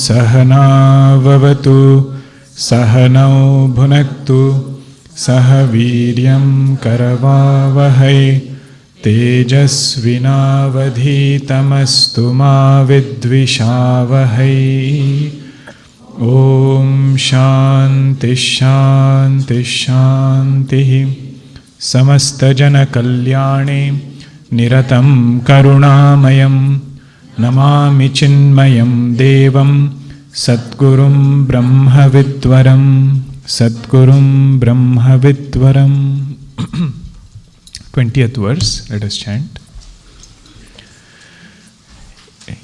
सहनाववतु सहनौ भुनक्तु सह वीर्यं करवावहै तेजस्विनावधीतमस्तु मा विद्विषावहै। ॐ शान्ति शान्ति शान्तिः। समस्तजनकल्याणे निरतं करुणामयं नमामि चिन्मयं देवं सद्गुरुं ब्रह्मविद्वरं सद्गुरुं ब्रह्मविद्वरं। 20th verse, let us chant.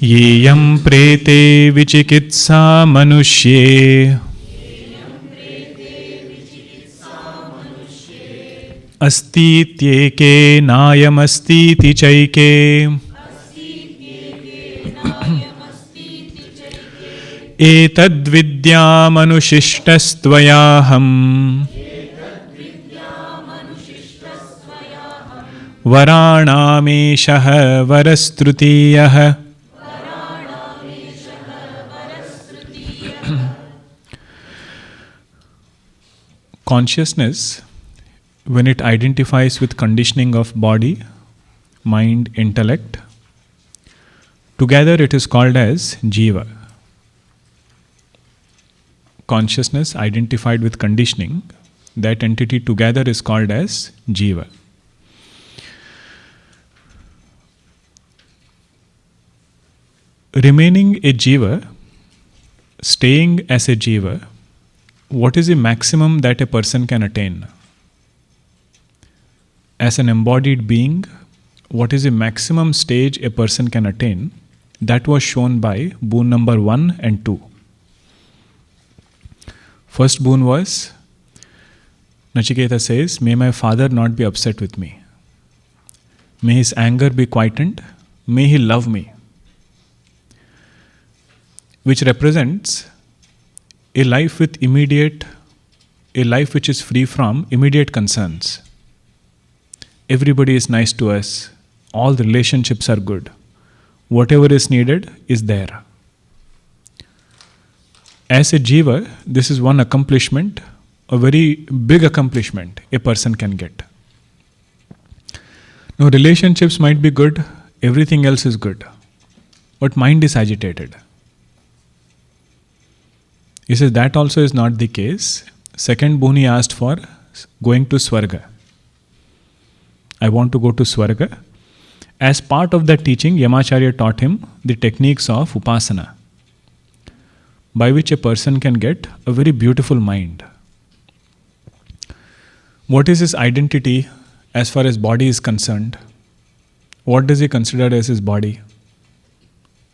येयं प्रेते विचिकित्सा मनुष्ये अस्तीत्येके नायमस्तीति चैके एतद्विद्यामनुशिष्टस्त्वयाहम् वराणामेशः वरस्तृतीयः। Consciousness, when it identifies with conditioning of body, mind, intellect, together it is called as Jeeva. Consciousness identified with conditioning, that entity together is called as Jeeva. Remaining a Jeeva, staying as a Jeeva, what is the maximum that a person can attain? As an embodied being, what is the maximum stage a person can attain? That was shown by boon number 1 and 2. First boon was, Nachiketa says, may my father not be upset with me. May his anger be quietened. May he love me. Which represents a life with a life which is free from immediate concerns. Everybody is nice to us. All the relationships are good. Whatever is needed is there. As a Jeeva, this is one accomplishment, a very big accomplishment a person can get. Now, relationships might be good, everything else is good, but mind is agitated. He says that also is not the case. Second boon he asked for going to Swarga. I want to go to Swarga. As part of that teaching, Yamacharya taught him the techniques of Upasana, by which a person can get a very beautiful mind. What is his identity as far as body is concerned? What does he consider as his body?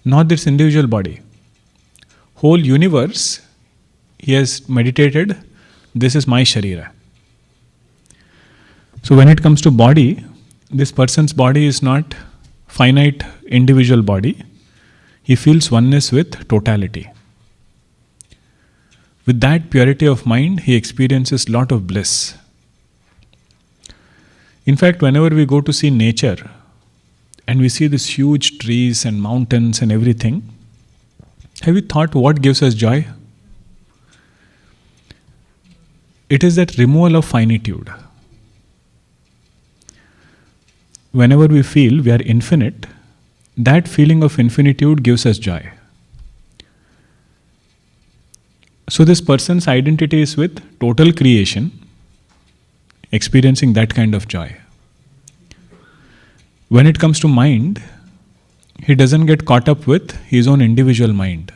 Not this individual body. Whole universe, he has meditated, this is my Sharira. So when it comes to body, this person's body is not finite individual body. He feels oneness with totality. With that purity of mind, he experiences lot of bliss. In fact, whenever we go to see nature and we see these huge trees and mountains and everything, have you thought what gives us joy? It is that removal of finitude. Whenever we feel we are infinite, that feeling of infinitude gives us joy. So this person's identity is with total creation, experiencing that kind of joy. When it comes to mind, he doesn't get caught up with his own individual mind.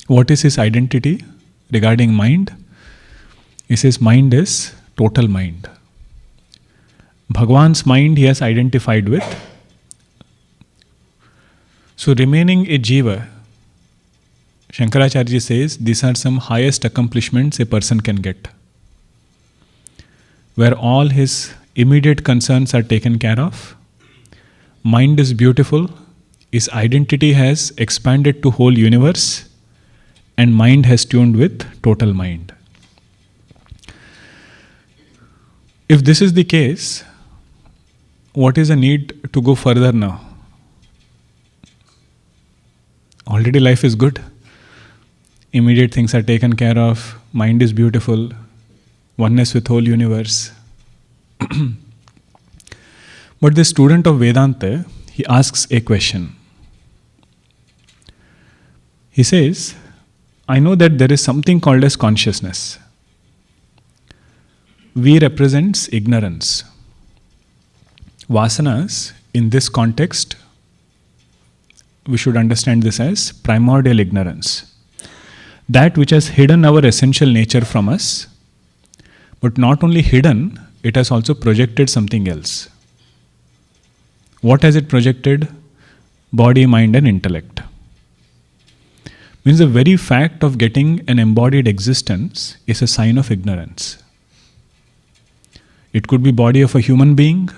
What is his identity regarding mind? He says mind is total mind. Bhagwan's mind he has identified with. So remaining a Jeeva, Shankaracharya says these are some highest accomplishments a person can get, where all his immediate concerns are taken care of, mind is beautiful, his identity has expanded to whole universe, and mind has tuned with total mind. If this is the case, what is the need to go further now? Already life is good. Immediate things are taken care of, mind is beautiful, oneness with whole universe. But the student of Vedanta, he asks a question. He says, I know that there is something called as consciousness. V represents ignorance. Vasanas, in this context, we should understand this as primordial ignorance. That which has hidden our essential nature from us, but not only hidden, it has also projected something else. What has it projected? Body, mind, and intellect. Means the very fact of getting an embodied existence is a sign of ignorance. It could be body of a human being,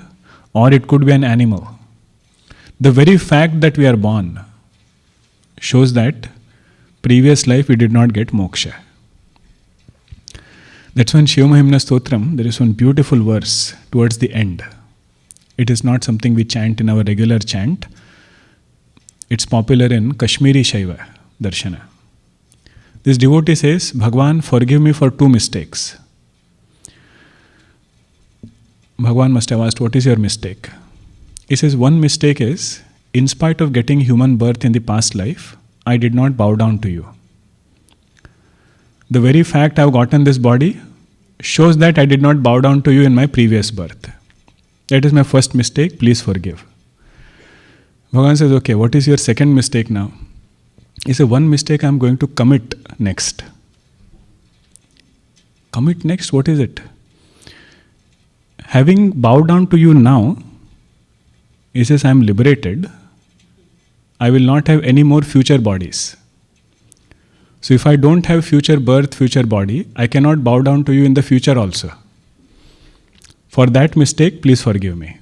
or it could be an animal. The very fact that we are born shows that previous life we did not get moksha. That's when Shiva Mahimna Stotram, there is one beautiful verse towards the end. It is not something we chant in our regular chant. It's popular in Kashmiri Shaiva Darshana. This devotee says, Bhagwan, forgive me for 2 mistakes. Bhagwan must have asked, what is your mistake? He says, one mistake is, in spite of getting human birth in the past life, I did not bow down to you. The very fact I have gotten this body shows that I did not bow down to you in my previous birth. That is my first mistake, please forgive. Bhagavan says, okay, what is your second mistake now? He says, one mistake I am going to commit next. Commit next, what is it? Having bowed down to you now, he says, I am liberated. I will not have any more future bodies. So if I don't have future birth, future body, I cannot bow down to you in the future also. For that mistake, please forgive me.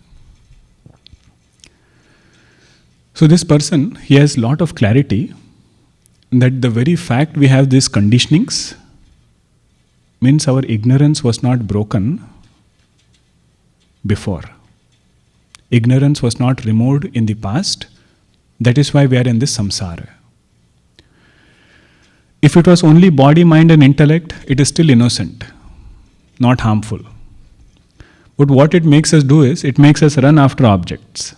So this person, he has lot of clarity that the very fact we have these conditionings means our ignorance was not broken before. Ignorance was not removed in the past. That is why we are in this samsara. If it was only body, mind and intellect, it is still innocent, not harmful. But what it makes us do is, it makes us run after objects.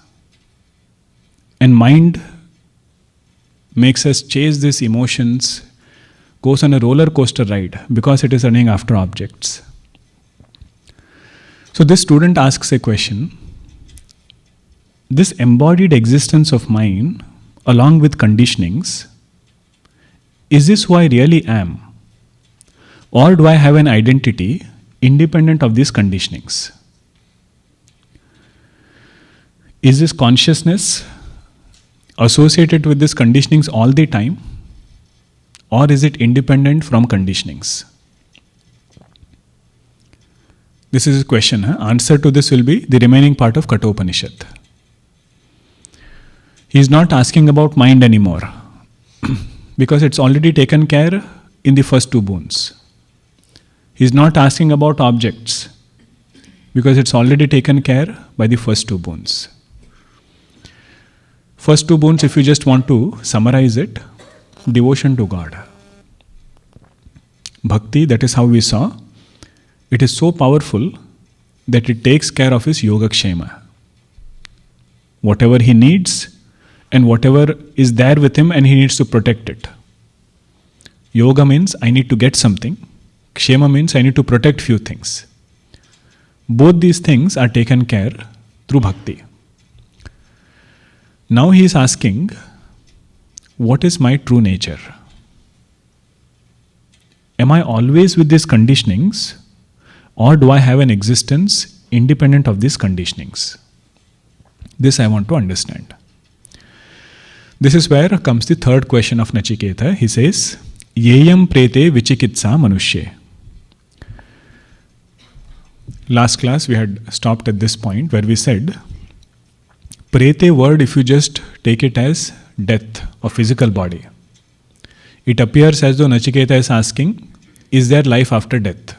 And mind makes us chase these emotions, goes on a roller coaster ride because it is running after objects. So this student asks a question. This embodied existence of mine, along with conditionings, is this who I really am? Or do I have an identity independent of these conditionings? Is this consciousness associated with these conditionings all the time? Or is it independent from conditionings? This is a question. Answer to this will be the remaining part of Kathopanishad. He is not asking about mind anymore because it's already taken care in the first 2 boons. He is not asking about objects because it's already taken care by the first 2 boons. First 2 boons, if you just want to summarize it, devotion to God. Bhakti, that is how we saw, it is so powerful that it takes care of his yogakshema. Whatever he needs and whatever is there with him and he needs to protect it. Yoga means I need to get something. Kshema means I need to protect few things. Both these things are taken care through bhakti. Now he is asking, what is my true nature? Am I always with these conditionings, or do I have an existence independent of these conditionings? This I want to understand. This is where comes the third question of Nachiketa. He says, Yeyam prete vichikitsa manushye. Last class we had stopped at this point where we said, prete word, if you just take it as death of physical body, it appears as though Nachiketa is asking, is there life after death?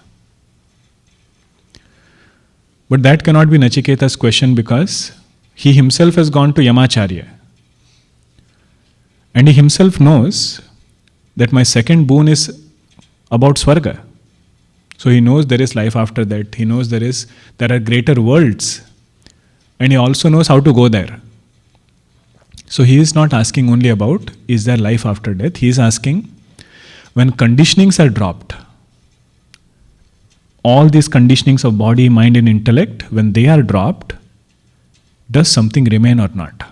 But that cannot be Nachiketa's question, because he himself has gone to Yamacharya. And he himself knows that my second boon is about Swarga. So he knows there is life after that. He knows there are greater worlds. And he also knows how to go there. So he is not asking only about, is there life after death? He is asking, when conditionings are dropped, all these conditionings of body, mind and intellect, when they are dropped, does something remain or not?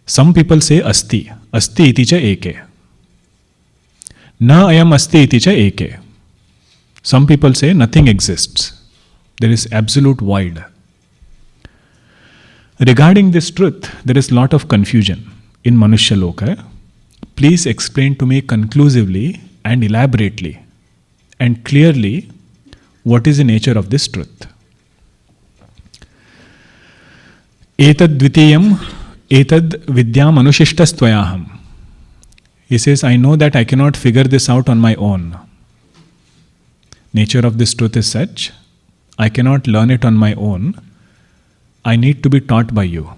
Some people say asti, asti iti cha eke. Na ayam asti iti cha eke. Some people say nothing exists. There is absolute void. Regarding this truth, there is a lot of confusion in Manushya Loka. Please explain to me conclusively and elaborately and clearly what is the nature of this truth. Etad dvitiyam etad vidyam anushishtastvayaham. He says, I know that I cannot figure this out on my own. Nature of this truth is such, I cannot learn it on my own. I need to be taught by you.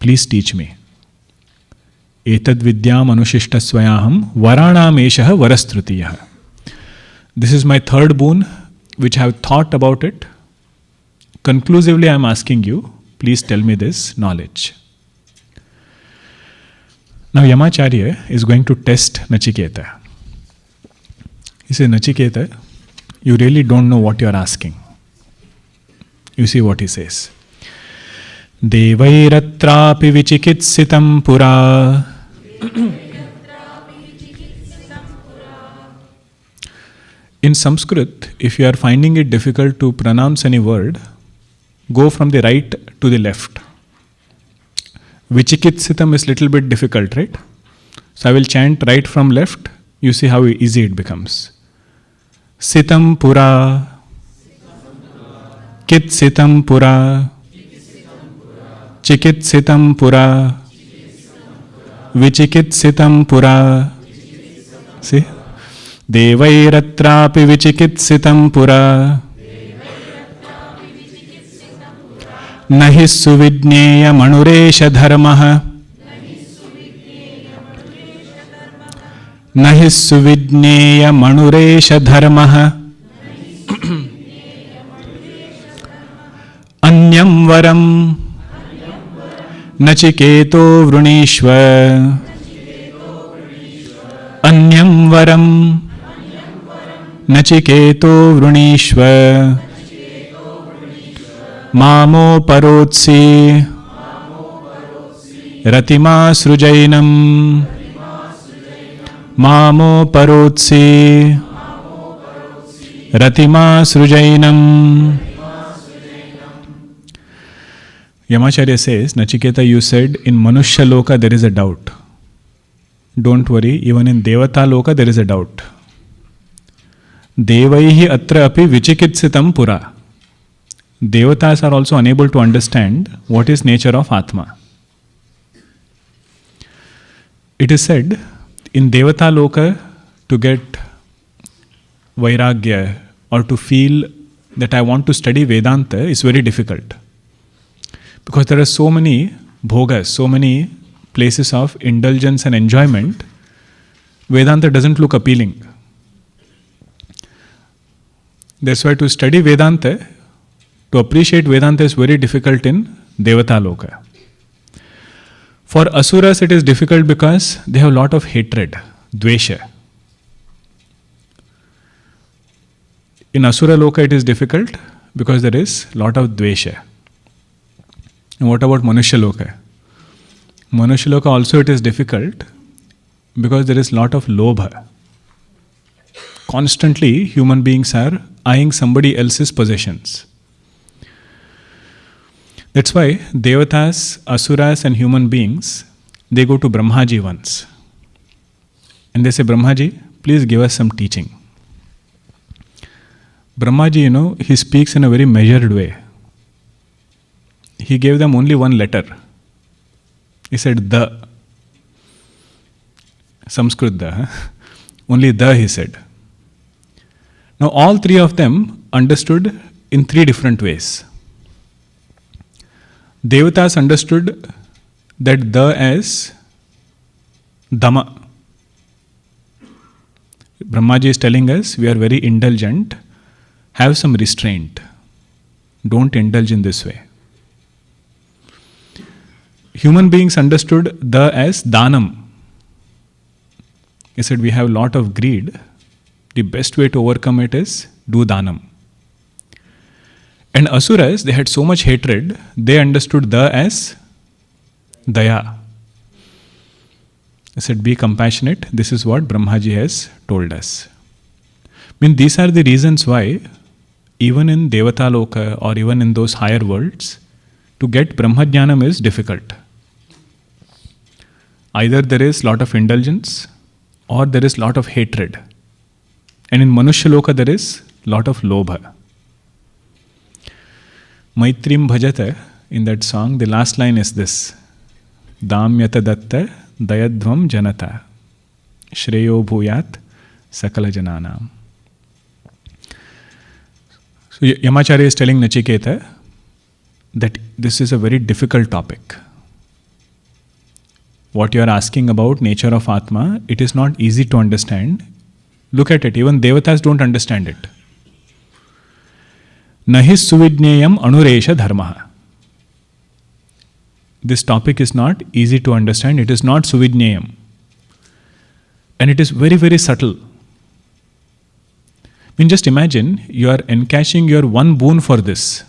Please teach me. Etad vidyam anushishtastvayaham varanam eshah varastrutiyah. This is my third boon, which I have thought about it. Conclusively, I am asking you, please tell me this knowledge. Now Yamacharya is going to test Nachiketa. He says, Nachiketa, you really don't know what you are asking. You see what he says. Devairatrapi vichikitsitam pura. In Sanskrit, if you are finding it difficult to pronounce any word, go from the right to the left. Vichikitsitam is little bit difficult, right? So I will chant right from left. You see how easy it becomes. Sitam pura. Kit sitam pura. Chikit sitam pura. Vichikit sitam pura. See? Devairatrapi vichikit sitam pura. Nahi suvidneya manuresha dharmaha. Nahi suvidneya manuresha dharmaha. Anyam varam nachiketo vrunishva. Anyam varam nachiketo vrunishva. Mamo parotsi ratima srujainam. Mamo parotsi ratima srujainam. Yamacharya says, Nachiketa, you said in Manushya Loka there is a doubt. Don't worry, even in Devata Loka there is a doubt. Devaihi atra api vichikitsitam pura. Devatas are also unable to understand what is nature of Atma. It is said in Devata Loka to get Vairagya or to feel that I want to study Vedanta is very difficult. Because there are so many bhogas, so many places of indulgence and enjoyment, Vedanta doesn't look appealing. That's why to study Vedanta, to appreciate Vedanta is very difficult in Devata Loka. For Asuras it is difficult because they have a lot of hatred, dvesha. In Asura Loka it is difficult because there is a lot of dvesha. And what about Manushya Loka? Manushya Loka also it is difficult because there is a lot of lobha. Constantly human beings are eyeing somebody else's possessions. That's why Devatas, Asuras and human beings, they go to Brahmaji once. And they say, Brahmaji, please give us some teaching. Brahmaji, he speaks in a very measured way. He gave them only one letter. He said, the. Sanskrit the. Only the, he said. Now all three of them understood in three different ways. Devatas understood that the as Dhamma. Brahmaji is telling us we are very indulgent. Have some restraint. Don't indulge in this way. Human beings understood the as Dhanam. He said we have a lot of greed. The best way to overcome it is do Dhanam. And Asuras, they had so much hatred, they understood the as Daya. He said be compassionate. This is what Brahmaji has told us. These are the reasons why even in Devata Loka or even in those higher worlds, to get Brahma Gyanam is difficult. Either there is lot of indulgence or there is lot of hatred. And in Manushya Loka there is lot of lobha. Maitrim Bhajata, in that song, the last line is this. Damyata datta dayadvam janata shreyo bhuyat sakala jananam. So Yamacharya is telling Nachiketa that this is a very difficult topic. What you are asking about nature of Atma, it is not easy to understand. Look at it, even Devatas don't understand it. Nahi suvidneyam anuresha dharmaha. This topic is not easy to understand, it is not suvidneyam. And it is very, very subtle. Just imagine, you are encashing your one boon for this,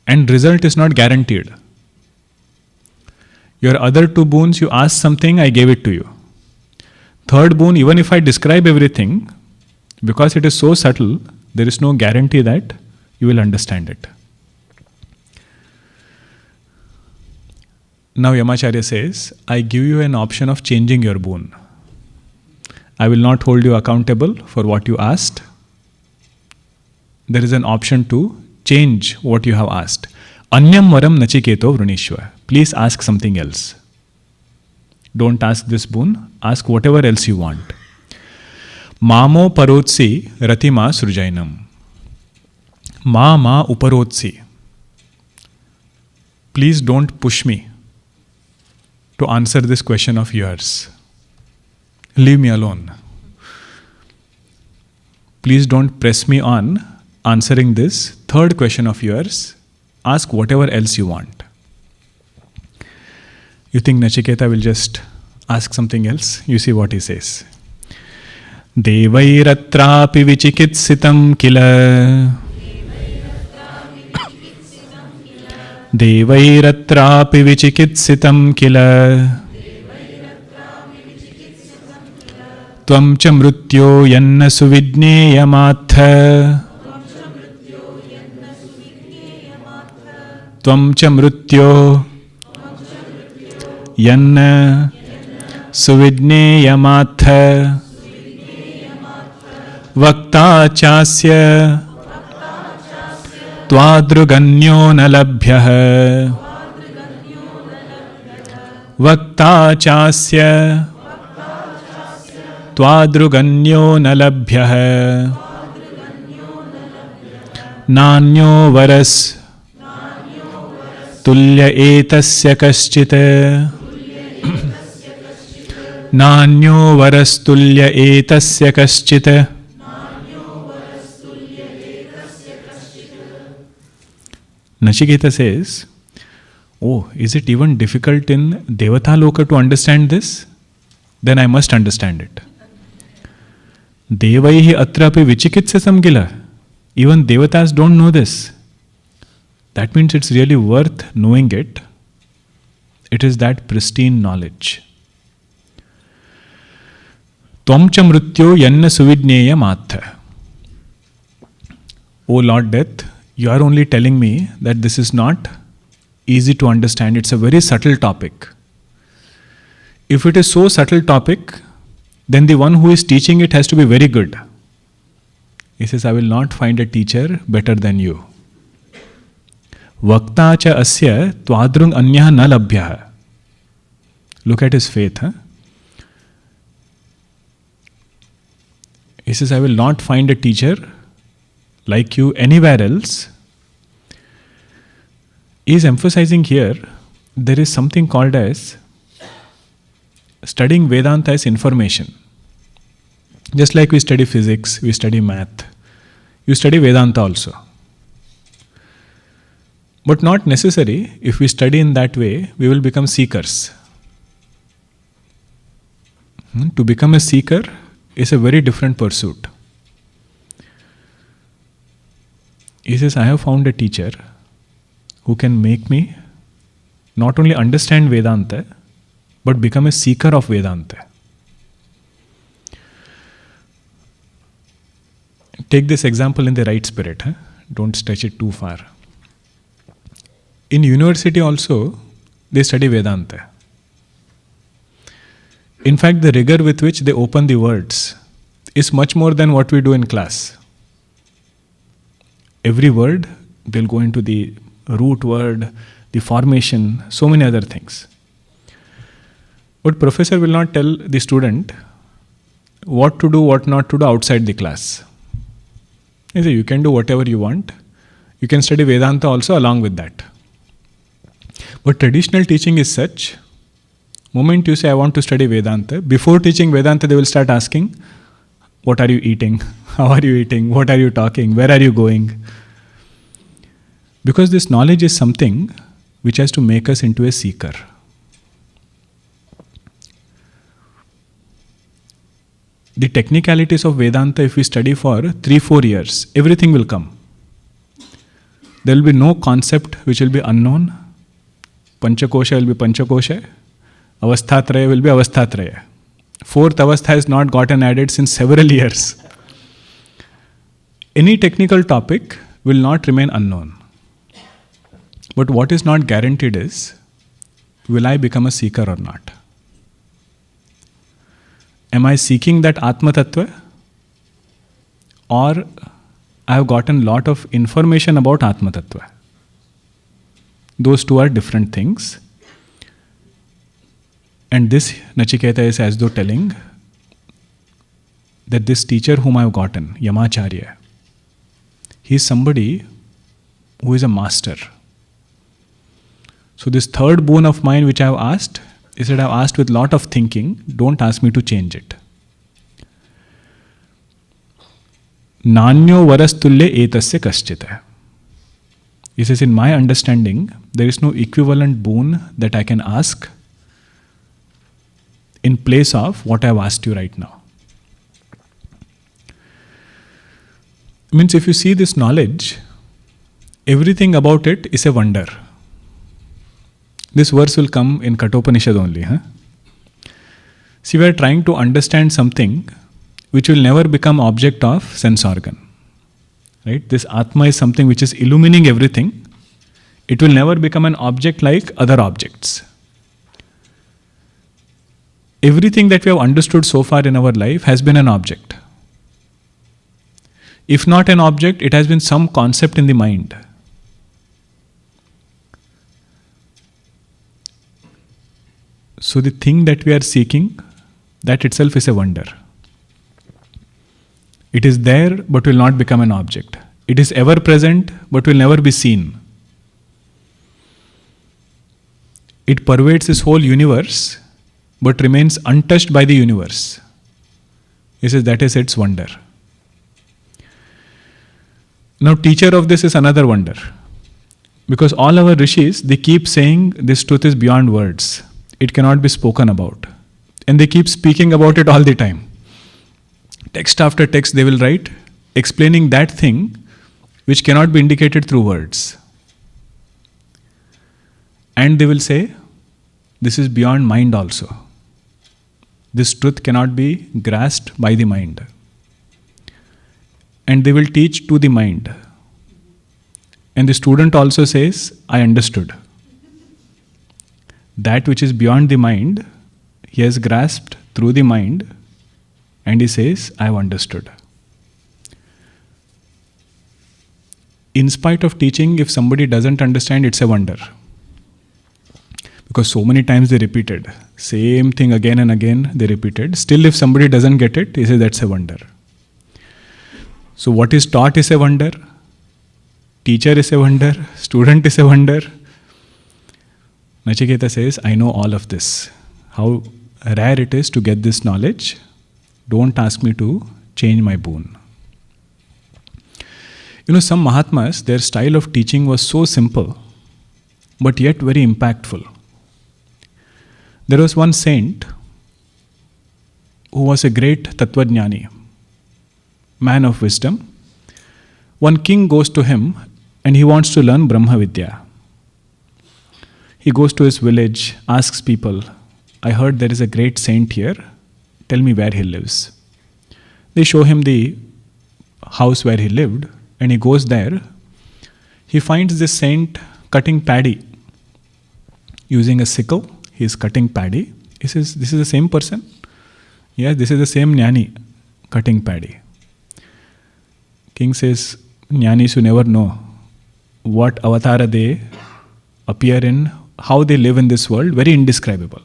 and result is not guaranteed. Your other two boons, you ask something, I gave it to you. Third boon, even if I describe everything, because it is so subtle, there is no guarantee that you will understand it. Now Yamacharya says, I give you an option of changing your boon. I will not hold you accountable for what you asked. There is an option to change what you have asked. Anyam varam nachiketo vrunishva. Please ask something else. Don't ask this boon, ask whatever else you want. Mamo parotsi ratima srujainam. Ma uparotsi. Please don't push me to answer this question of yours. Leave me alone. Please don't press me on answering this third question of yours. Ask whatever else you want. You think Nachiketa will just ask something else? You see what he says. Devairatrapi vichikitsitam kila. Devairatrapi vichikitsitam kila. Tvam cha mrutyo yanna suvidneyamattha. Tvam cha mrutyo yanna suvidneyamattha. Vakta chasya twadruganyo na labhyah. Vakta chasya twadruganyo na labhyah. Nanyo varas tulya etasya kaschit. Nanyo varas tulya etasya kaschit. Nachiketa says, oh, is it even difficult in Devata Loka to understand this? Then I must understand it. Devaihi atrapi vichikitsasam kila. Even Devatas don't know this. That means it's really worth knowing it. It is that pristine knowledge. Tvam cha mrutyo yanna suvidneya matha. O Lord Death, you are only telling me that this is not easy to understand. It's a very subtle topic. If it is so subtle topic, then the one who is teaching it has to be very good. He says, I will not find a teacher better than you. Vakta cha asya twadrung anyah na labhyah. Look at his faith. He says, I will not find a teacher like you anywhere else. He is emphasizing here, there is something called as studying Vedanta as information. Just like we study physics, we study math, you study Vedanta also. But not necessary. If we study in that way, we will become seekers. To become a seeker is a very different pursuit. He says, I have found a teacher who can make me not only understand Vedanta, but become a seeker of Vedanta. Take this example in the right spirit. Don't stretch it too far. In university also, they study Vedanta. In fact, the rigor with which they open the words is much more than what we do in class. Every word, they'll go into the root word, the formation, so many other things. But professor will not tell the student what to do, what not to do outside the class. He says, you can do whatever you want. You can study Vedanta also along with that. But traditional teaching is such, moment you say, I want to study Vedanta, before teaching Vedanta, they will start asking, what are you eating? How are you eating? What are you talking? Where are you going? Because this knowledge is something which has to make us into a seeker. The technicalities of Vedanta, if we study for 3-4 years, everything will come. There will be no concept which will be unknown. Panchakosha will be Panchakosha. Avasthatraya will be Avasthatraya. Fourth Avastha has not gotten added since several years. Any technical topic will not remain unknown. But what is not guaranteed is, will I become a seeker or not? Am I seeking that Atma Tattva? Or I have gotten lot of information about Atma Tattva? Those two are different things. And this Nachiketa is as though telling that this teacher whom I have gotten, Yamacharya, he is somebody who is a master. So this third boon of mine which I have asked, is that I have asked with lot of thinking, don't ask me to change it. Nanyo varastulye etasya kaschita. He says, in my understanding, there is no equivalent boon that I can ask in place of what I have asked you right now. Means if you see this knowledge, everything about it is a wonder. This verse will come in Kathopanishad only. See, we are trying to understand something which will never become object of sense organ. Right? This Atma is something which is illumining everything. It will never become an object like other objects. Everything that we have understood so far in our life has been an object. If not an object, it has been some concept in the mind. So the thing that we are seeking, that itself is a wonder. It is there but will not become an object. It is ever present but will never be seen. It pervades this whole universe but remains untouched by the universe. He says that is its wonder. Now, teacher of this is another wonder. Because all our rishis, they keep saying this truth is beyond words. It cannot be spoken about. And they keep speaking about it all the time. Text after text they will write, explaining that thing which cannot be indicated through words. And they will say, this is beyond mind also. This truth cannot be grasped by the mind. And they will teach to the mind. And the student also says, I understood. that which is beyond the mind, he has grasped through the mind, and he says, I have understood. In spite of teaching, if somebody doesn't understand, it's a wonder. Because so many times they repeated. Same thing again and again they repeated. Still, if somebody doesn't get it, he says that's a wonder. So what is taught is a wonder. Teacher is a wonder. Student is a wonder. Nachiketa says, I know all of this. How rare it is to get this knowledge. Don't ask me to change my boon. Some Mahatmas, their style of teaching was so simple, but yet very impactful. There was one saint who was a great Tattvajnani, man of wisdom. One king goes to him and he wants to learn Brahma Vidya. He goes to his village, asks people, I heard there is a great saint here, tell me where he lives. They show him the house where he lived, and he goes there. He finds this saint cutting paddy. Using a sickle, he is cutting paddy. He says, this is the same person? Yes, this is the same jnani cutting paddy. King says, jnanis, you never know what avatara they appear in, how they live in this world, very indescribable.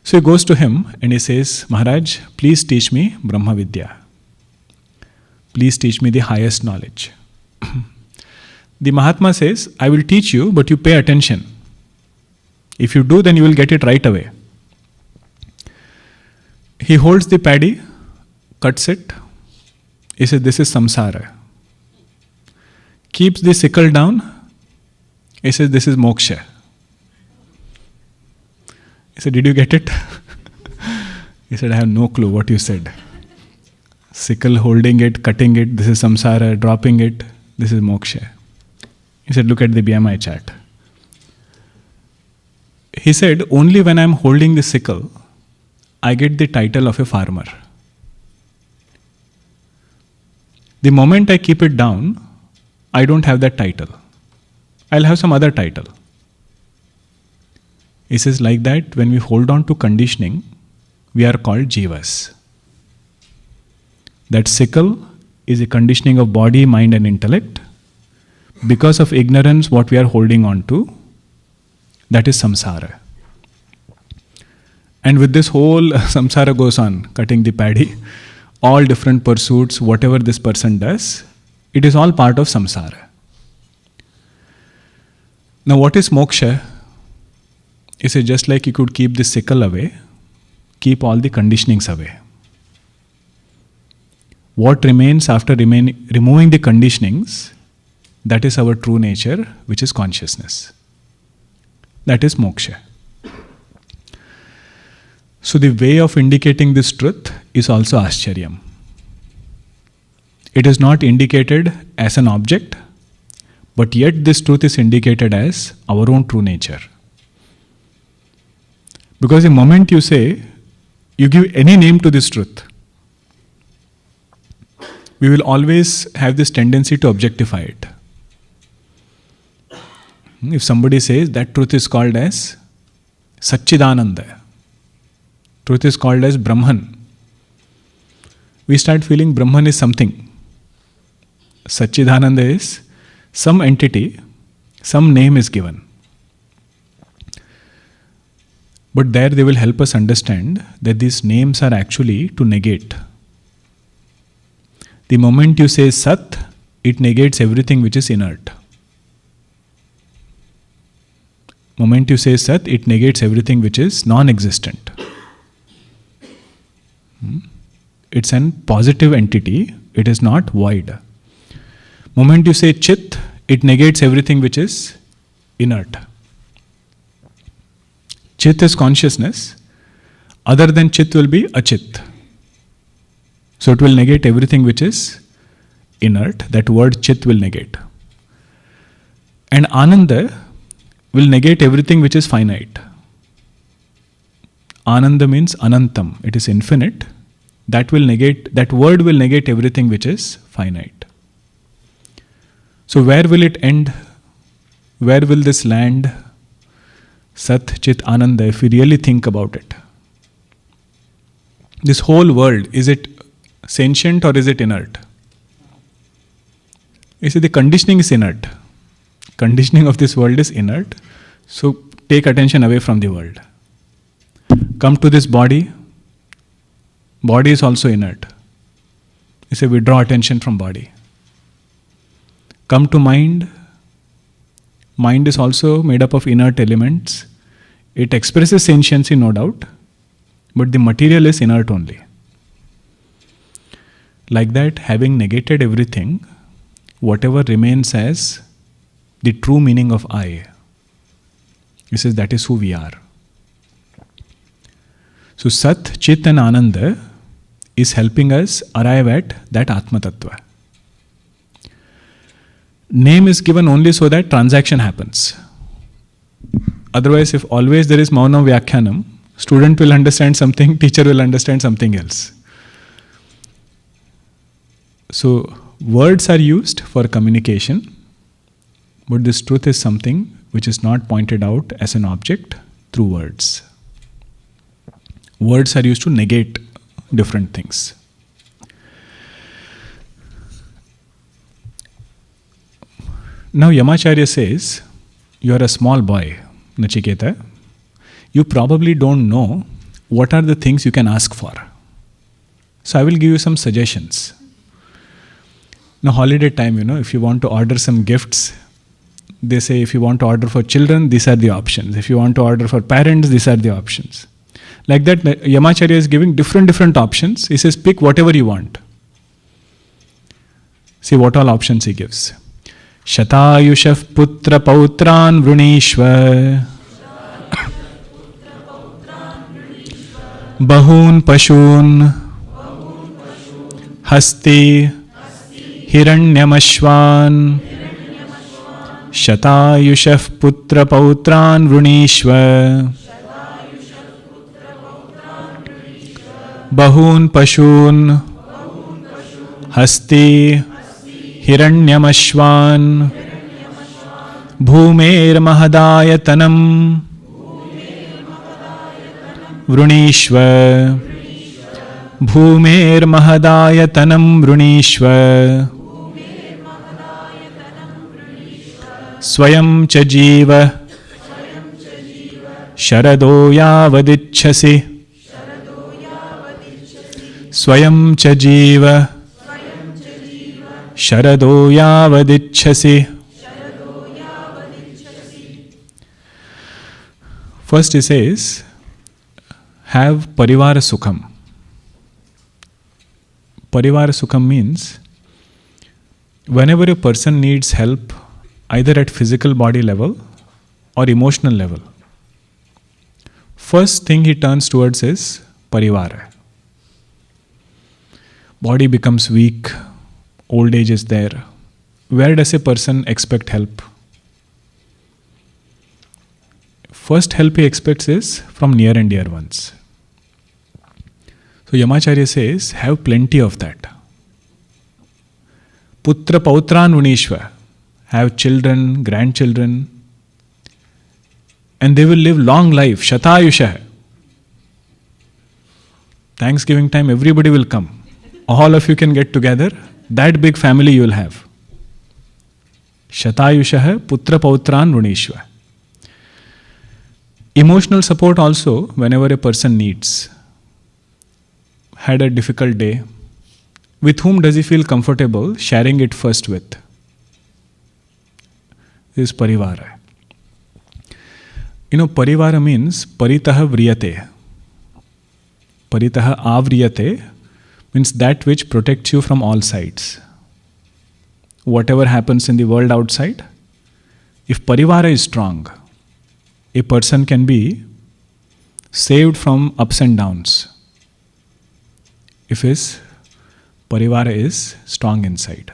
So he goes to him and he says, Maharaj, please teach me Brahma Vidya. Please teach me the highest knowledge. The Mahatma says, I will teach you, but you pay attention. If you do, then you will get it right away. He holds the paddy, cuts it. He says, this is samsara. Keeps the sickle down. He says, this is moksha. He said, did you get it? He said, I have no clue what you said. Sickle, holding it, cutting it, this is samsara, dropping it, this is moksha. He said, look at the BMI chart. He said, only when I am holding the sickle, I get the title of a farmer. The moment I keep it down, I don't have that title. I'll have some other title. He says, like that, when we hold on to conditioning, we are called Jeevas. That sickle is a conditioning of body, mind and intellect. Because of ignorance, what we are holding on to, that is samsara. And with this whole samsara goes on, cutting the paddy, all different pursuits, whatever this person does, it is all part of samsara. Now what is moksha? He said, just like you could keep the sickle away, keep all the conditionings away. What remains after removing the conditionings, that is our true nature, which is consciousness. That is moksha. So the way of indicating this truth is also ascharyam. It is not indicated as an object, but yet this truth is indicated as our own true nature. Because the moment you say, you give any name to this truth, we will always have this tendency to objectify it. If somebody says that truth is called as Satchidananda, truth is called as Brahman, we start feeling Brahman is something. Satchidananda is some entity, some name is given. But there they will help us understand that these names are actually to negate. The moment you say Sat, it negates everything which is inert. Moment you say Sat, it negates everything which is non-existent. It's a positive entity, it is not void. Moment you say Chit, it negates everything which is inert. Chit is consciousness, other than Chit will be Achit. So it will negate everything which is inert, that word Chit will negate. And Ananda will negate everything which is finite. Ananda means Anantam, it is infinite. That word will negate everything which is finite. So where will it end? Where will this land? Sat, Chit, Ananda, if we really think about it. This whole world, is it sentient or is it inert? You see, the conditioning is inert. Conditioning of this world is inert. So take attention away from the world. Come to this body. Body is also inert. You say withdraw attention from body. Come to mind. Mind is also made up of inert elements. It expresses sentiency, no doubt, but the material is inert only. Like that, having negated everything, whatever remains as the true meaning of I, he says that is who we are. So Sat, Chit and Ananda is helping us arrive at that Atma Tattva. Name is given only so that transaction happens. Otherwise, if always there is Maunam Vyakhyanam, student will understand something, teacher will understand something else. So, words are used for communication, but this truth is something which is not pointed out as an object through words. Words are used to negate different things. Now Yamacharya says, you are a small boy, Nachiketa. You probably don't know what are the things you can ask for. So I will give you some suggestions. Now holiday time, if you want to order some gifts, they say if you want to order for children, these are the options. If you want to order for parents, these are the options. Like that, Yamacharya is giving different options. He says, pick whatever you want. See what all options he gives. Shatayushav putra pautran vrunishva bahun pashun hasti hiranyamashvan Shatayushav putra pautran vrunishva bahun pashun hasti Hiranyamashvan Bhumer Mahadayatanam Vrunishva Bhumer Mahadayatanam Vrunishva Swayam cha Jeeva Sharado Yavadicchasi Swayam cha Jeeva Sharado Yavadicchasi. First he says, have Parivara Sukham. Parivara Sukham means, whenever a person needs help, either at physical body level or emotional level, first thing he turns towards is Parivara. Body becomes weak, old age is there. Where does a person expect help? First help he expects is from near and dear ones. So Yamacharya says, have plenty of that. Putra pautran vrunishva. Have children, grandchildren, and they will live long life. Shatayusha. Thanksgiving time, everybody will come. All of you can get together. That big family you will have. Shatayusha putra pautran vrunishva. Emotional support also, whenever a person needs. Had a difficult day. With whom does he feel comfortable sharing it first with? This is Parivara. Parivara means paritaha vriyate. Paritaha avriyate means that which protects you from all sides. Whatever happens in the world outside, if Parivara is strong, a person can be saved from ups and downs. If his Parivara is strong inside.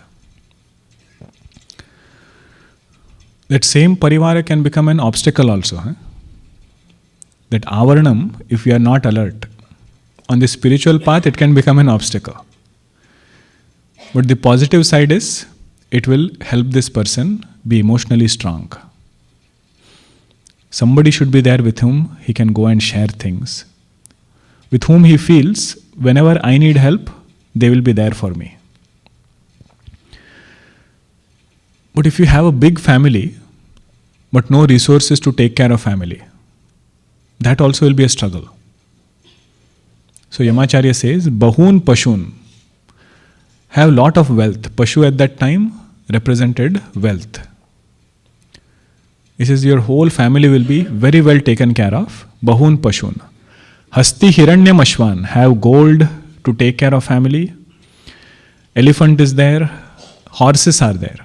That same Parivara can become an obstacle also. That avaranam, if we are not alert, on the spiritual path it can become an obstacle. But the positive side is, it will help this person be emotionally strong. Somebody should be there with whom he can go and share things, with whom he feels whenever I need help, they will be there for me. But if you have a big family, but no resources to take care of family, that also will be a struggle. So Yamacharya says, Bahun Pashun, have lot of wealth. Pashu at that time represented wealth. He says your whole family will be very well taken care of. Bahun Pashun. Hasti Hiranyam Ashwan, have gold to take care of family. Elephant is there. Horses are there.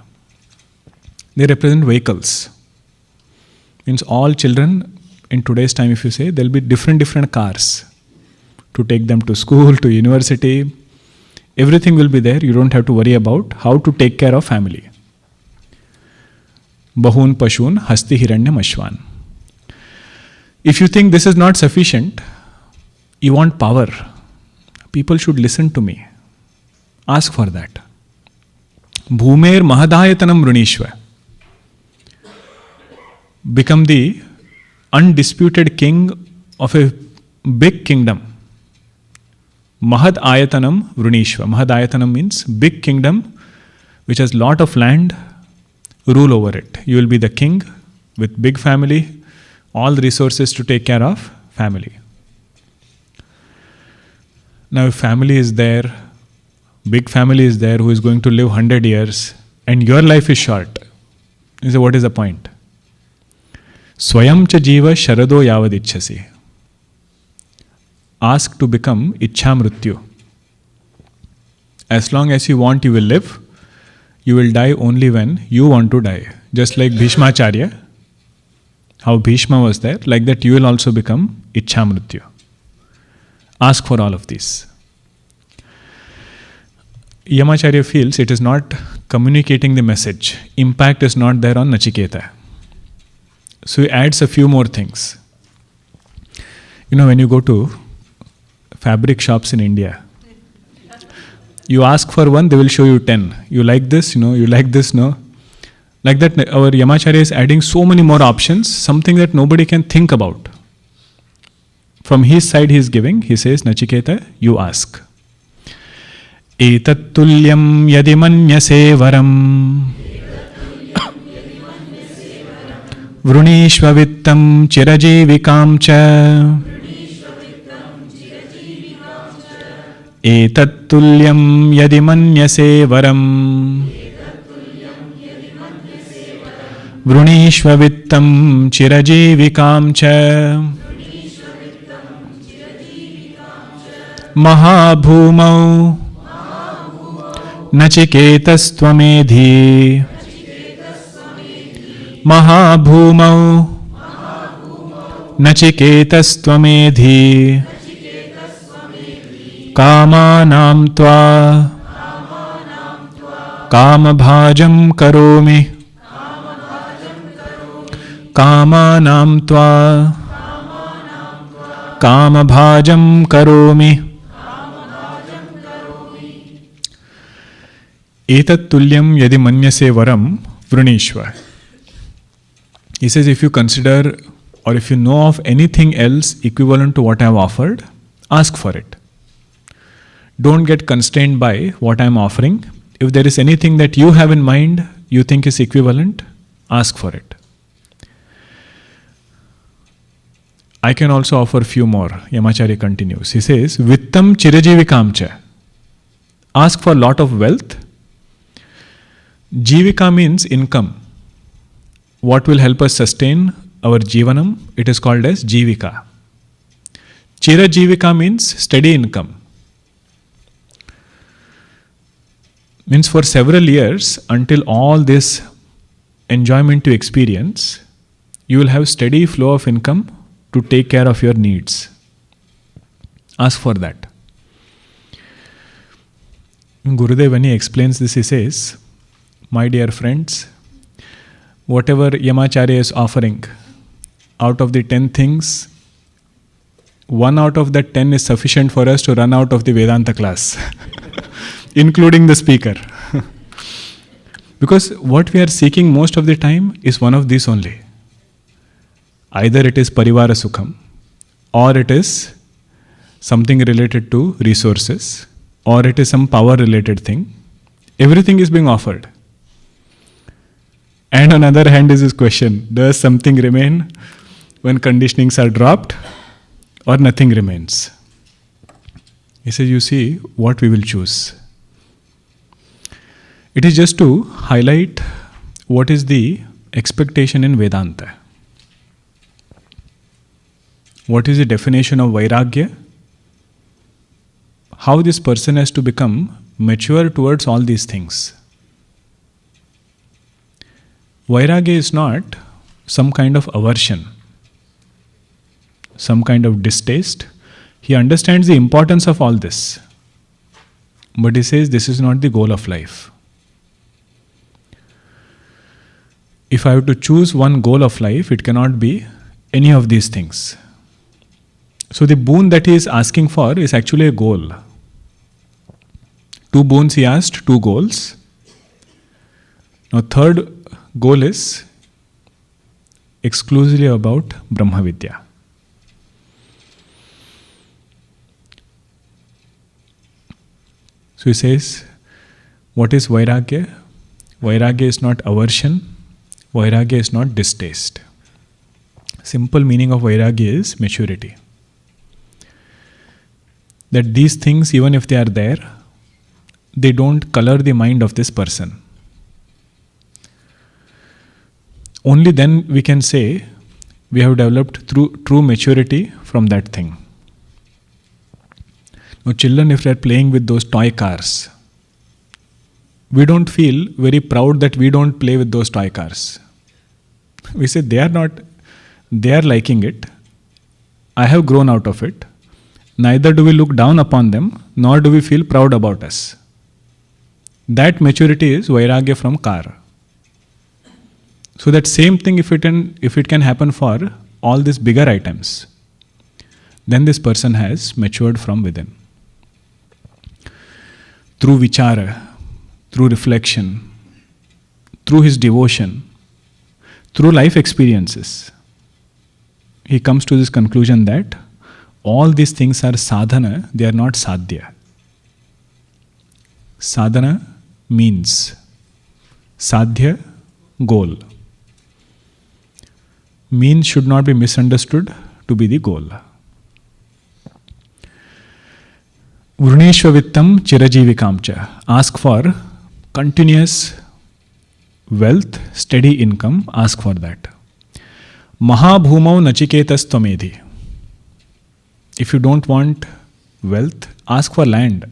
They represent vehicles. Means all children in today's time, if you say, there will be different cars to take them to school, to university. Everything will be there. You don't have to worry about how to take care of family. Bahun Pashun Hasti Hiranyam Ashwan. If you think this is not sufficient, you want power. People should listen to me. Ask for that. Bhumer Mahadayatanam Runishva. Become the undisputed king of a big kingdom. Mahad Ayatanam Vrunishva. Mahad Ayatanam means big kingdom which has lot of land, rule over it. You will be the king with big family, all the resources to take care of family. Now if family is there, big family is there who is going to live 100 years and your life is short, you say what is the point? Swayam cha Jeeva sharado yavadicchasi. Ask to become Ichha Mrityu. As long as you want, you will live. You will die only when you want to die. Just like Bhishmacharya, how Bhishma was there, like that you will also become Ichha Mrityu. Ask for all of these. Yamacharya feels it is not communicating the message. Impact is not there on Nachiketa. So he adds a few more things. You know, when you go to fabric shops in India, you ask for one, they will show you 10. You like this, you like this, no? Like that, our Yamacharya is adding so many more options, something that nobody can think about. From his side he is giving, he says, Nachiketa, you ask. Etat tulyam yadi manyase varam vrunishva vittam chirajivikam cha etat tulyam yadi manyase varam vrunishva vittam chirajivikam cha mahabhumau nachiketastvamedhi mahabhumau nachiketastvamedhi kamanam tva kamabhajam karomi kamanam tva kamabhajam karomi. Etat tulyam yadi manyase varam vrunishva. He says, if you consider or if you know of anything else equivalent to what I have offered, ask for it. Don't get constrained by what I am offering. If there is anything that you have in mind, you think is equivalent, ask for it. I can also offer a few more. Yamacharya continues. He says, Vittam chirajivikamcha. Ask for a lot of wealth. Jivika means income. What will help us sustain our jivanam? It is called as jivika. Chirajivika means steady income. Means for several years, until all this enjoyment you experience, you will have steady flow of income to take care of your needs. Ask for that. Gurudev, when he explains this, he says, my dear friends, whatever Yamacharya is offering, out of the 10 things, 1 out of that 10 is sufficient for us to run out of the Vedanta class, including the speaker. Because what we are seeking most of the time is one of these only. Either it is Parivara Sukham, or it is something related to resources, or it is some power related thing. Everything is being offered. And on the other hand is this question, does something remain when conditionings are dropped, or nothing remains? He says, you see what we will choose. It is just to highlight what is the expectation in Vedanta. What is the definition of Vairagya? How this person has to become mature towards all these things. Vairagya is not some kind of aversion, some kind of distaste. He understands the importance of all this. But he says this is not the goal of life. If I have to choose one goal of life, it cannot be any of these things. So the boon that he is asking for is actually a goal. 2 boons he asked, 2 goals. Now third goal is exclusively about Brahma Vidya. So he says, what is Vairagya? Vairagya is not aversion. Vairagya is not distaste. Simple meaning of Vairagya is maturity. That these things, even if they are there, they don't color the mind of this person. Only then we can say we have developed true maturity from that thing. Now children, if they are playing with those toy cars, we don't feel very proud that we don't play with those toy cars. We say they are liking it. I have grown out of it. Neither do we look down upon them, nor do we feel proud about us. That maturity is Vairagya from car. So that same thing, if it can happen for all these bigger items, then this person has matured from within. Through vichara, through reflection, through his devotion, through life experiences, he comes to this conclusion that all these things are sadhana, they are not sadhya. Sadhana means, sadhya, goal. Means should not be misunderstood to be the goal. Vruneshvavittam chirajivikamcha. Ask for continuous wealth, steady income, ask for that. Mahabhumau nachiketas tvamedhi. If you don't want wealth, ask for land.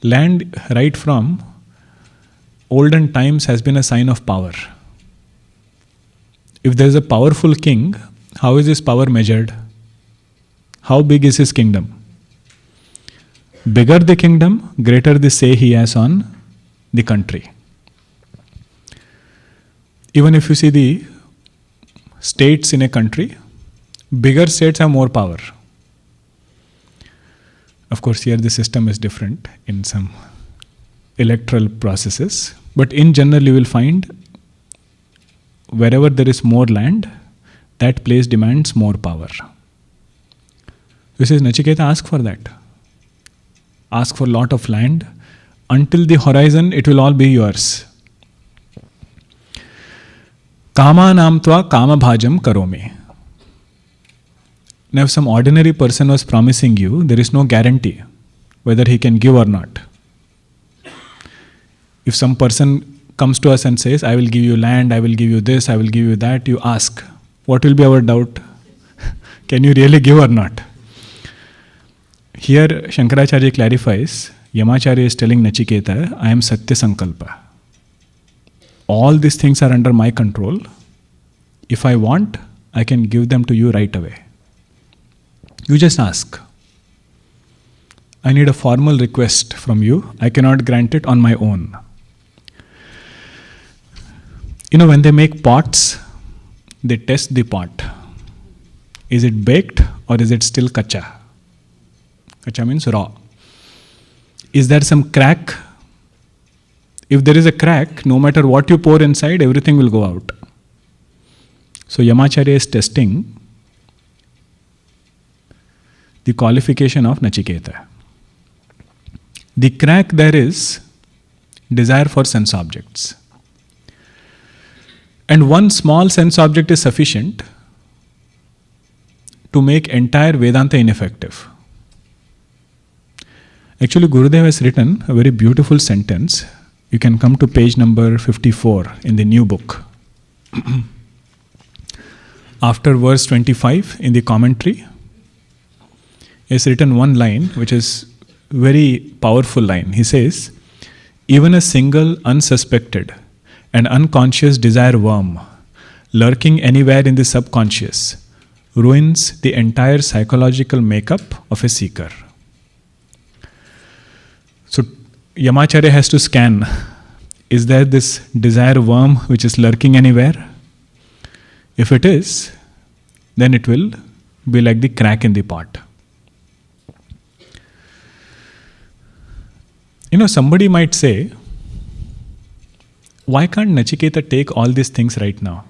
Land, right from olden times, has been a sign of power. If there is a powerful king, how is his power measured? How big is his kingdom? Bigger the kingdom, greater the say he has on the country. Even if you see the states in a country, bigger states have more power. Of course, here the system is different in some electoral processes, but in general you will find wherever there is more land, that place demands more power. This is Nachiketa, ask for that. Ask for a lot of land. Until the horizon, it will all be yours. Kama namtva kama bhajam karomi. Now, if some ordinary person was promising you, there is no guarantee whether he can give or not. If some person comes to us and says, I will give you land, I will give you this, I will give you that, you ask, what will be our doubt? Can you really give or not? Here, Shankaracharya clarifies, Yamacharya is telling Nachiketa, I am Satya Sankalpa. All these things are under my control. If I want, I can give them to you right away. You just ask. I need a formal request from you. I cannot grant it on my own. You know, when they make pots, they test the pot. Is it baked or is it still kacha? Kacha means raw. Is there some crack? If there is a crack, no matter what you pour inside, everything will go out. So Yamacharya is testing the qualification of Nachiketa. The crack there is desire for sense objects. And one small sense object is sufficient to make entire Vedanta ineffective. Actually, Gurudev has written a very beautiful sentence. You can come to page number 54 in the new book. After verse 25 in the commentary, he has written one line which is very powerful line. He says, even a single unsuspected and unconscious desire worm lurking anywhere in the subconscious ruins the entire psychological makeup of a seeker. So Yamacharya has to scan, is there this desire worm which is lurking anywhere? If it is, then it will be like the crack in the pot. Somebody might say, why can't Nachiketa take all these things right now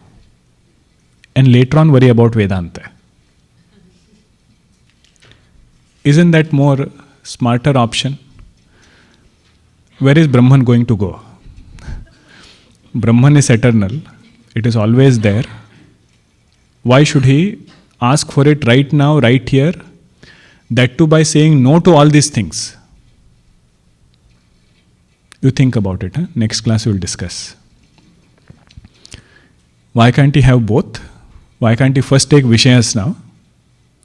and later on worry about Vedanta? Isn't that more smarter option? Where is Brahman going to go? Brahman is eternal. It is always there. Why should he ask for it right now, right here? That too by saying no to all these things. You think about it. Next class we will discuss. Why can't he have both? Why can't he first take Vishayas now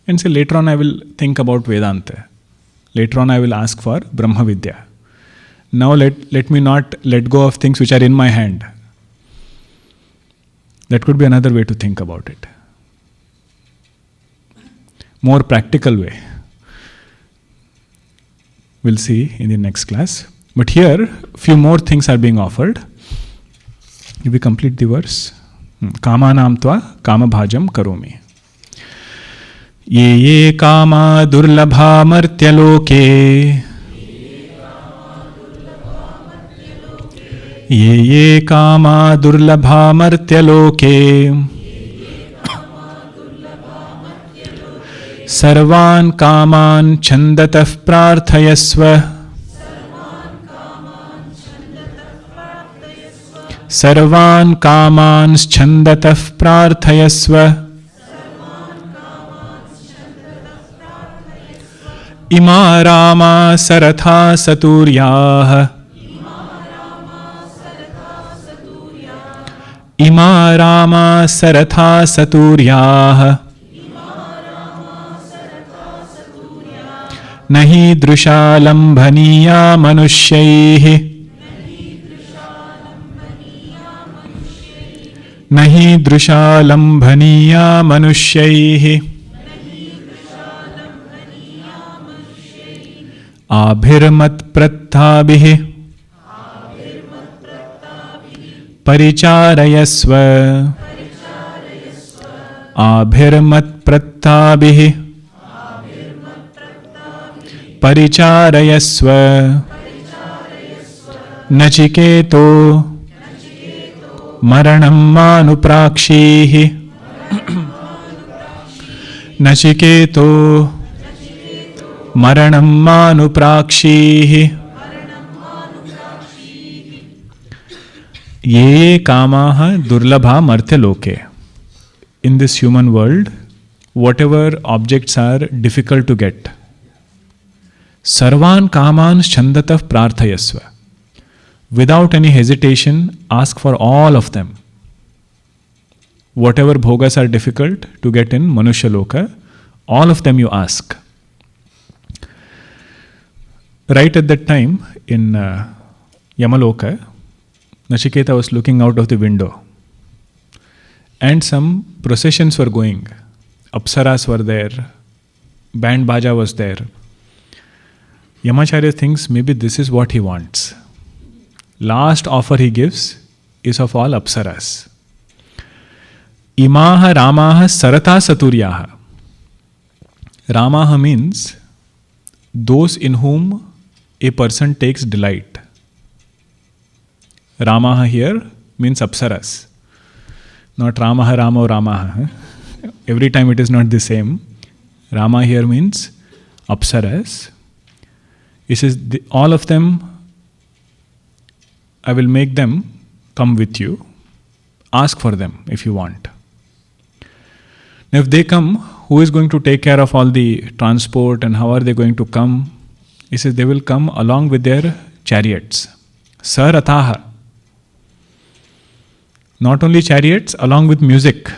and say later on I will think about Vedanta. Later on I will ask for Brahma Vidya. Now let me not let go of things which are in my hand. That could be another way to think about it. More practical way. We'll see in the next class. But here, few more things are being offered. If we complete the verse. Kamanam tva kama bhajam karomi. Ye kama durlabha martya loke. Ye kama durlabha martya loke. Sarvan kaman chandatah prarthayasva. Sarvan kamans chandatah prarthayasva. Ima rama saratha saturyah. Ima rama saratha saturyah. Nahi drusha lambhaniya manushyaih. Nahi drusha lambhaniya manushyaih. Abhirmat prathabhih. Paricharayasva. Abhirmat prathabhih. Paricharayasva. Nachiketo. Maranam manuprakshihi. Nachiketo. Maranam manuprakshihi. Ye kamaha durlabha martya loke. In this human world, whatever objects are difficult to get, sarvan kamans chandatah prarthayasva. Without any hesitation, ask for all of them. Whatever bhogas are difficult to get in Manusya Loka, all of them you ask. Right at that time, in Yamaloka, Nachiketa was looking out of the window. And some processions were going. Apsaras were there. Band baja was there. Yamacharya thinks maybe this is what he wants. Last offer he gives is of all apsaras. Imaha ramaha sarata saturyaha. Ramaha means those in whom a person takes delight. Ramaha here means apsaras. Not Ramaha, Ramo, Ramaha. Every time it is not the same. Rama here means Apsaras. He says, all of them, I will make them come with you. Ask for them if you want. Now, if they come, who is going to take care of all the transport and how are they going to come? He says, they will come along with their chariots. Sarathaha. Not only chariots, along with music.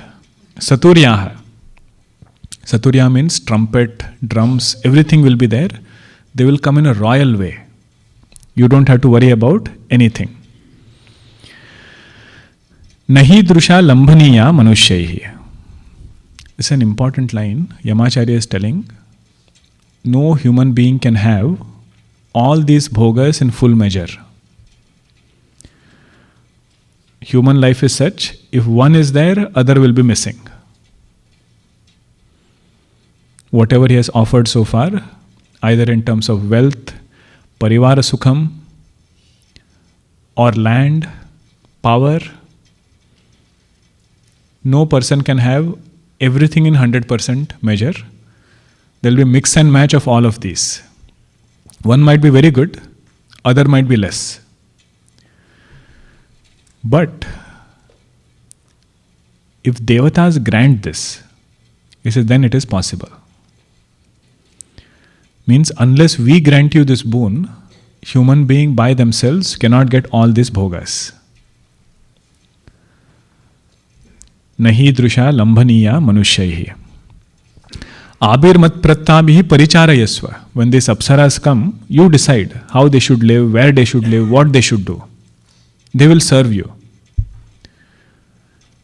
Saturyaha. Saturya means trumpet, drums, everything will be there. They will come in a royal way. You don't have to worry about anything. Nahi drusha lambhaniya manushyahi. This is an important line. Yamacharya is telling, no human being can have all these bhogas in full measure. Human life is such, if one is there, other will be missing. Whatever he has offered so far, either in terms of wealth, Parivara Sukham, or land, power, no person can have everything in 100% measure. There will be mix and match of all of these. One might be very good, other might be less. But if Devatas grant this, he says, then it is possible. Means unless we grant you this boon, human being by themselves cannot get all these bhogas. Nahi drusha lambhaniya manushyahi. Abir mat prattabhihi paricharayasva. When these apsaras come, you decide how they should live, where they should live, what they should do. They will serve you.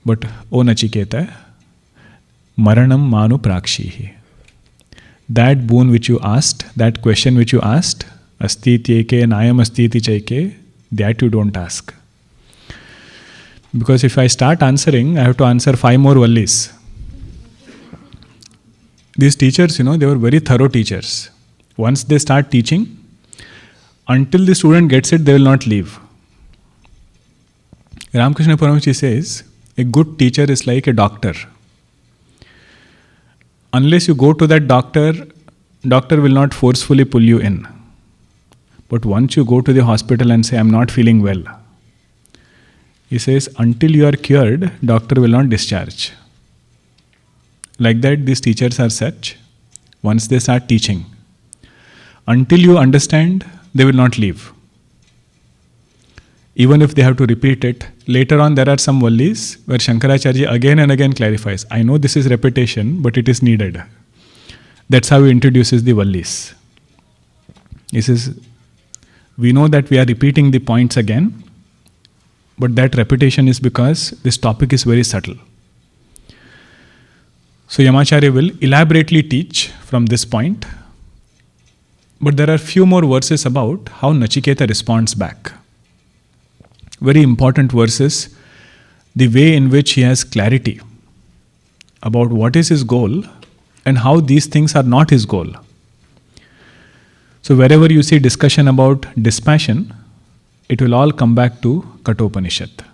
But, O Nachiketa, maranam manu prakshihi. That boon which you asked, that question which you asked, astityeke, nayam astiti chaike, that you don't ask. Because if I start answering, I have to answer 5 more vallis. These teachers, they were very thorough teachers. Once they start teaching, until the student gets it, they will not leave. Ramakrishna Paramahansa says, a good teacher is like a doctor. Unless you go to that doctor will not forcefully pull you in. But once you go to the hospital and say, I am not feeling well, he says, until you are cured, doctor will not discharge. Like that, these teachers are such. Once they start teaching, until you understand, they will not leave. Even if they have to repeat it. Later on, there are some vallis where Shankaracharya again and again clarifies, I know this is repetition, but it is needed. That's how he introduces the vallis. He says, we know that we are repeating the points again, but that repetition is because this topic is very subtle. So Yamacharya will elaborately teach from this point, but there are few more verses about how Nachiketa responds back. Very important verses, the way in which he has clarity about what is his goal and how these things are not his goal. So wherever you see discussion about dispassion, it will all come back to Kathopanishad.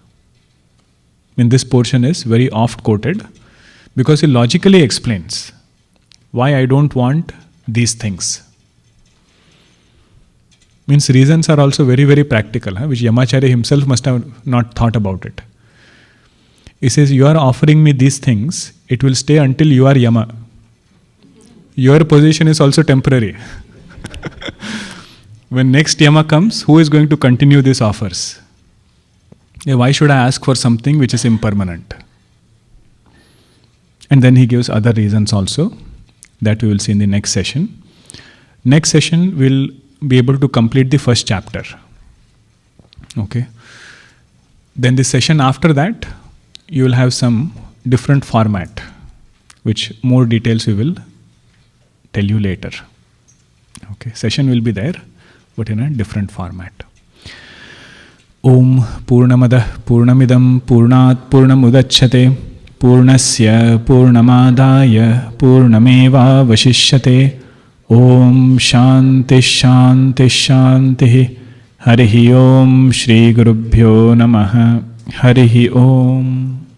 This portion is very oft quoted because he logically explains why I don't want these things. Reasons are also very, very practical, which Yamacharya himself must have not thought about it. He says, you are offering me these things, it will stay until you are Yama. Your position is also temporary. When next Yama comes, who is going to continue these offers? Why should I ask for something which is impermanent? And then he gives other reasons also that we will see in the next session. Next session we'll be able to complete the first chapter. Okay. Then the session after that, you will have some different format, which more details we will tell you later. Okay. Session will be there, but in a different format. Om Purnamada Purnamidam Purnat Purnamudachyate Purnasya Purnamadaya Purnameva Vashishyate. Om Shanti Shanti Shanti. Harihi Om Shri Gurubhyo Namaha. Harihi Om.